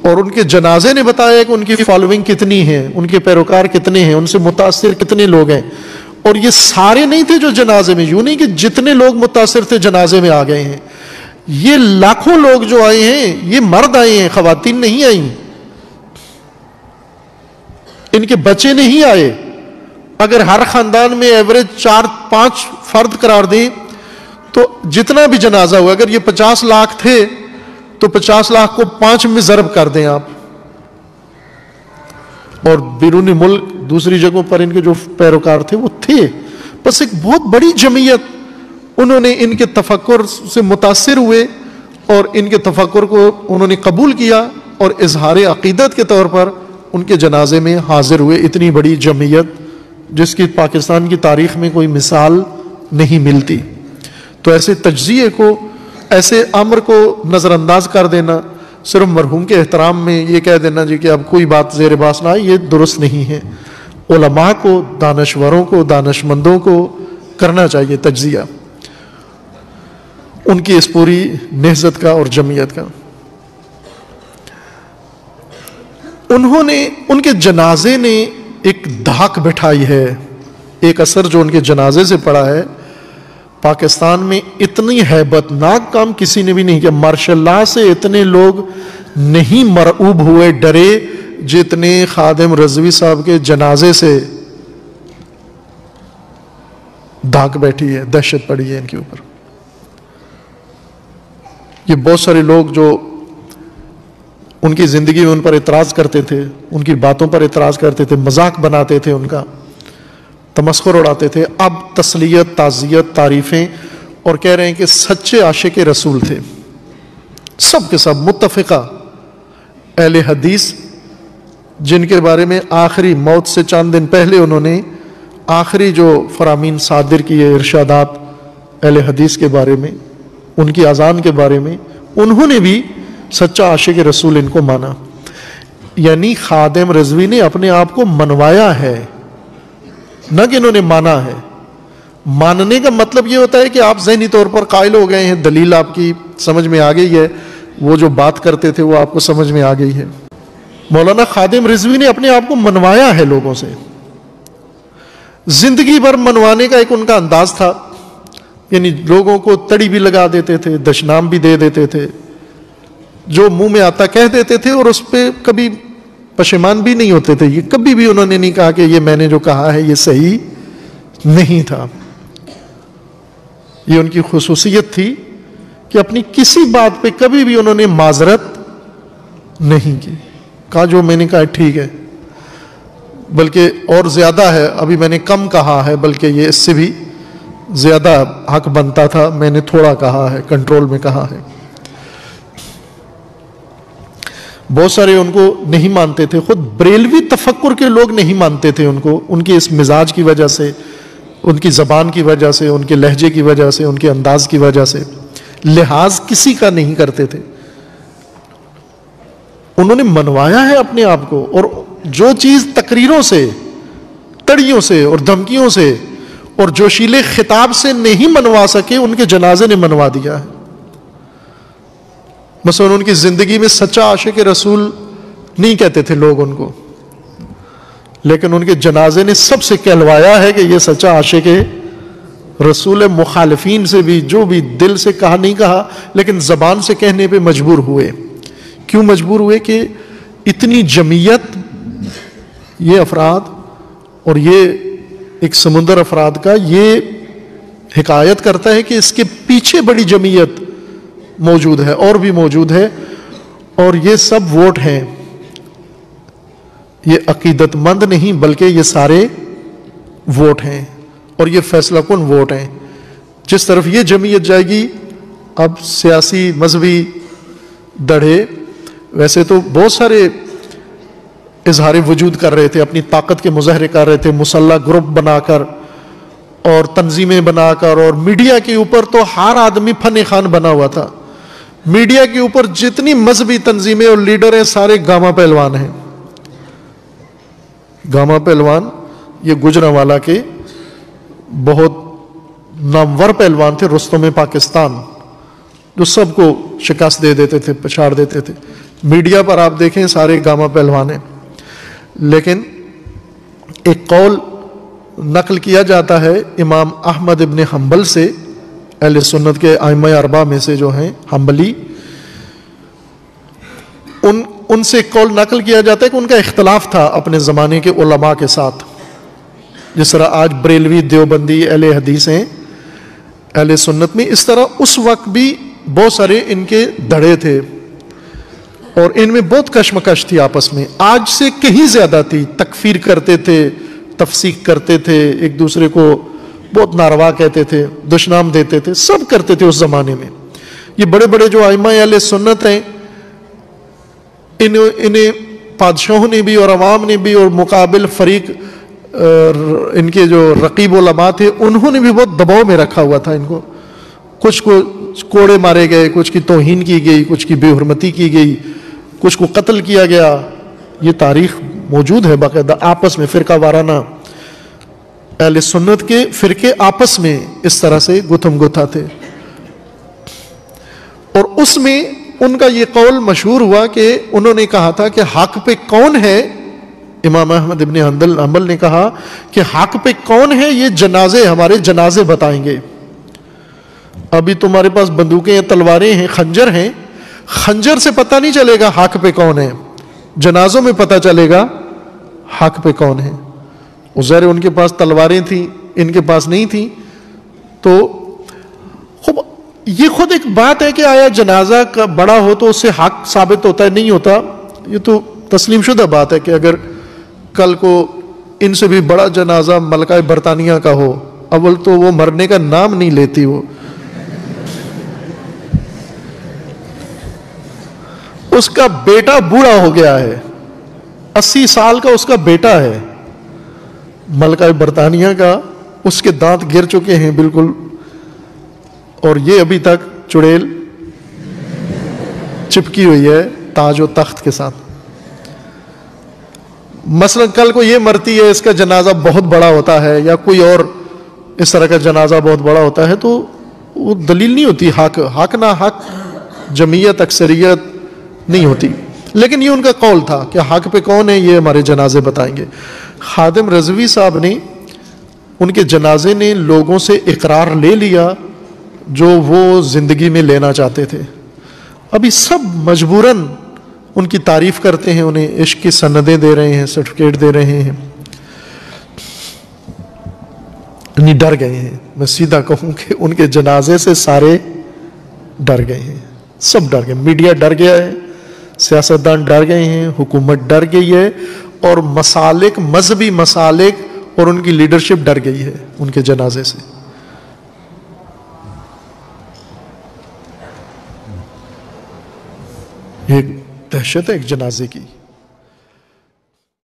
اور ان کے جنازے نے بتایا کہ ان کی فالوئنگ کتنی ہے، ان کے پیروکار کتنے ہیں، ان سے متاثر کتنے لوگ ہیں. اور یہ سارے نہیں تھے جو جنازے میں، یوں نہیں کہ جتنے لوگ متاثر تھے جنازے میں آ گئے ہیں. یہ لاکھوں لوگ جو آئے ہیں یہ مرد آئے ہیں، خواتین نہیں آئیں، ان کے بچے نہیں آئے. اگر ہر خاندان میں ایوریج 4-5 فرد قرار دیں تو جتنا بھی جنازہ ہوا، اگر یہ 50 لاکھ تھے تو 50 لاکھ کو 5 میں ضرب کر دیں آپ. اور بیرونی ملک دوسری جگہوں پر ان کے جو پیروکار تھے وہ تھے، بس ایک بہت بڑی جمعیت. انہوں نے ان کے تفکر سے متاثر ہوئے اور ان کے تفکر کو انہوں نے قبول کیا اور اظہار عقیدت کے طور پر ان کے جنازے میں حاضر ہوئے. اتنی بڑی جمعیت جس کی پاکستان کی تاریخ میں کوئی مثال نہیں ملتی. تو ایسے تجزیے کو، ایسے امر کو نظر انداز کر دینا، صرف مرحوم کے احترام میں یہ کہہ دینا جی کہ اب کوئی بات زیر باس نہ آئے، یہ درست نہیں ہے. علماء کو، دانشوروں کو، دانشمندوں کو کرنا چاہیے تجزیہ ان کی اس پوری نہضت کا اور جمعیت کا. انہوں نے، ان کے جنازے نے ایک دھاک بٹھائی ہے. ایک اثر جو ان کے جنازے سے پڑا ہے، پاکستان میں اتنی ہیبت ناک کام کسی نے بھی نہیں کیا. ماشاء اللہ سے اتنے لوگ نہیں مرعوب ہوئے، ڈرے جتنے خادم رضوی صاحب کے جنازے سے دھاک بیٹھی ہے، دہشت پڑی ہے ان کے اوپر. یہ بہت سارے لوگ جو ان کی زندگی میں ان پر اعتراض کرتے تھے، ان کی باتوں پر اعتراض کرتے تھے، مذاق بناتے تھے، ان کا تمسخر اڑاتے تھے، اب تسلیت، تعزیت، تعریفیں اور کہہ رہے ہیں کہ سچے عاشق رسول تھے. سب کے سب متفقہ اہل حدیث، جن کے بارے میں آخری موت سے چند دن پہلے انہوں نے آخری جو فرامین صادر کیے ارشادات اہل حدیث کے بارے میں، ان کی اذان کے بارے میں، انہوں نے بھی سچا عاشق رسول ان کو مانا. یعنی خادم رضوی نے اپنے آپ کو منوایا ہے، نہ کہ انہوں نے مانا ہے. ماننے کا مطلب یہ ہوتا ہے کہ آپ ذہنی طور پر قائل ہو گئے ہیں، دلیل آپ کی سمجھ میں آ گئی ہے، وہ جو بات کرتے تھے وہ آپ کو سمجھ میں آ گئی ہے. مولانا خادم رضوی نے اپنے آپ کو منوایا ہے لوگوں سے. زندگی بھر منوانے کا ایک ان کا انداز تھا. یعنی لوگوں کو تڑی بھی لگا دیتے تھے، دشنام بھی دے دیتے تھے، جو منہ میں آتا کہہ دیتے تھے اور اس پہ کبھی پشیمان بھی نہیں ہوتے تھے. یہ کبھی بھی انہوں نے نہیں کہا کہ یہ میں نے جو کہا ہے یہ صحیح نہیں تھا. یہ ان کی خصوصیت تھی کہ اپنی کسی بات پہ کبھی بھی انہوں نے معذرت نہیں کی، کہا جو میں نے کہا ٹھیک ہے، بلکہ اور زیادہ ہے، ابھی میں نے کم کہا ہے، بلکہ یہ اس سے بھی زیادہ حق بنتا تھا، میں نے تھوڑا کہا ہے، کنٹرول میں کہا ہے. بہت سارے ان کو نہیں مانتے تھے، خود بریلوی تفکر کے لوگ نہیں مانتے تھے ان کو، ان کے اس مزاج کی وجہ سے، ان کی زبان کی وجہ سے، ان کے لہجے کی وجہ سے، ان کے انداز کی وجہ سے لحاظ کسی کا نہیں کرتے تھے. انہوں نے منوایا ہے اپنے آپ کو، اور جو چیز تقریروں سے، تڑیوں سے اور دھمکیوں سے اور جوشیلے خطاب سے نہیں منوا سکے، ان کے جنازے نے منوا دیا ہے. مثلا ان کی زندگی میں سچا عاشق رسول نہیں کہتے تھے لوگ ان کو، لیکن ان کے جنازے نے سب سے کہلوایا ہے کہ یہ سچا عاشق رسول. مخالفین سے بھی، جو بھی دل سے کہا نہیں کہا لیکن زبان سے کہنے پہ مجبور ہوئے. کیوں مجبور ہوئے؟ کہ اتنی جمعیت، یہ افراد اور یہ ایک سمندر افراد کا، یہ حکایت کرتا ہے کہ اس کے پیچھے بڑی جمعیت موجود ہے اور بھی موجود ہے، اور یہ سب ووٹ ہیں. یہ عقیدت مند نہیں بلکہ یہ سارے ووٹ ہیں، اور یہ فیصلہ کن ووٹ ہیں. جس طرف یہ جمعیت جائے گی، اب سیاسی مذہبی دڑھے ویسے تو بہت سارے اظہار وجود کر رہے تھے، اپنی طاقت کے مظاہرے کر رہے تھے، مسلح گروپ بنا کر اور تنظیمیں بنا کر، اور میڈیا کے اوپر تو ہر آدمی فن خان بنا ہوا تھا. میڈیا کے اوپر جتنی مذہبی تنظیمیں اور لیڈر ہیں سارے گاما پہلوان ہیں. گاما پہلوان یہ گجرانوالہ کے بہت نامور پہلوان تھے، رستم پاکستان، جو سب کو شکست دے دیتے تھے، پچھاڑ دیتے تھے. میڈیا پر آپ دیکھیں سارے گاما پہلوان ہیں، لیکن ایک قول نقل کیا جاتا ہے امام احمد ابن حنبل سے، اہل سنت کے ائمہ اربعہ میں سے جو ہیں حنبلی، ان سے ایک قول نقل کیا جاتا ہے کہ ان کا اختلاف تھا اپنے زمانے کے علماء کے ساتھ، جس طرح آج بریلوی دیوبندی اہل حدیث ہیں اہل سنت میں، اس طرح اس وقت بھی بہت سارے ان کے دھڑے تھے اور ان میں بہت کشمکش تھی آپس میں، آج سے کہیں زیادہ تھی، تکفیر کرتے تھے، تفسیق کرتے تھے، ایک دوسرے کو بہت ناروا کہتے تھے، دشنام دیتے تھے، سب کرتے تھے اس زمانے میں۔ یہ بڑے بڑے جو ائمہ اہل سنت ہیں، انہیں بادشاہوں نے بھی اور عوام نے بھی اور مقابل فریق ان کے جو رقیب علماء تھے انہوں نے بھی بہت دباؤ میں رکھا ہوا تھا ان کو، کچھ کو کوڑے مارے گئے، کچھ کی توہین کی گئی، کچھ کی بے حرمتی کی گئی، کچھ کو قتل کیا گیا۔ یہ تاریخ موجود ہے باقاعدہ، آپس میں فرقہ وارانہ اہل سنت کے فرقے آپس میں اس طرح سے گتھم گتھا تھے، اور اس میں ان کا یہ قول مشہور ہوا کہ انہوں نے کہا تھا کہ حق پہ کون ہے، امام احمد ابن حنبل نے کہا کہ حق پہ کون ہے، یہ جنازے ہمارے جنازے بتائیں گے۔ ابھی تمہارے پاس بندوقیں ہیں، تلواریں ہیں، خنجر ہیں، خنجر سے پتہ نہیں چلے گا حق پہ کون ہے، جنازوں میں پتہ چلے گا حق پہ کون ہے۔ ظاہر ان کے پاس تلواریں تھیں، ان کے پاس نہیں تھیں، تو یہ خود ایک بات ہے کہ آیا جنازہ کا بڑا ہو تو اس سے حق ثابت ہوتا ہے، نہیں ہوتا، یہ تو تسلیم شدہ بات ہے کہ اگر کل کو ان سے بھی بڑا جنازہ ملکہ برطانیہ کا ہو، اول تو وہ مرنے کا نام نہیں لیتی، وہ اس کا بیٹا بوڑھا ہو گیا ہے، 80 سال کا اس کا بیٹا ہے ملکہ برطانیہ کا، اس کے دانت گر چکے ہیں بالکل، اور یہ ابھی تک چڑیل چپکی ہوئی ہے تاج و تخت کے ساتھ۔ مثلا کل کو یہ مرتی ہے، اس کا جنازہ بہت بڑا ہوتا ہے، یا کوئی اور اس طرح کا جنازہ بہت بڑا ہوتا ہے، تو وہ دلیل نہیں ہوتی حق نہ حق، جمعیت اکثریت نہیں ہوتی، لیکن یہ ان کا قول تھا کہ حق پہ کون ہے، یہ ہمارے جنازے بتائیں گے۔ خادم رضوی صاحب نے، ان کے جنازے نے لوگوں سے اقرار لے لیا جو وہ زندگی میں لینا چاہتے تھے، ابھی سب مجبوراً ان کی تعریف کرتے ہیں، انہیں عشق کی سندیں دے رہے ہیں، سرٹیفکیٹ دے رہے ہیں، انہیں ڈر گئے ہیں۔ میں سیدھا کہوں کہ ان کے جنازے سے سارے ڈر گئے ہیں، سب ڈر گئے، میڈیا ڈر گیا ہے، سیاستدان ڈر گئے ہیں، حکومت ڈر گئی ہے، اور مسالک، مذہبی مسالک اور ان کی لیڈرشپ ڈر گئی ہے ان کے جنازے سے۔ ایک دہشت ہے ایک جنازے کی۔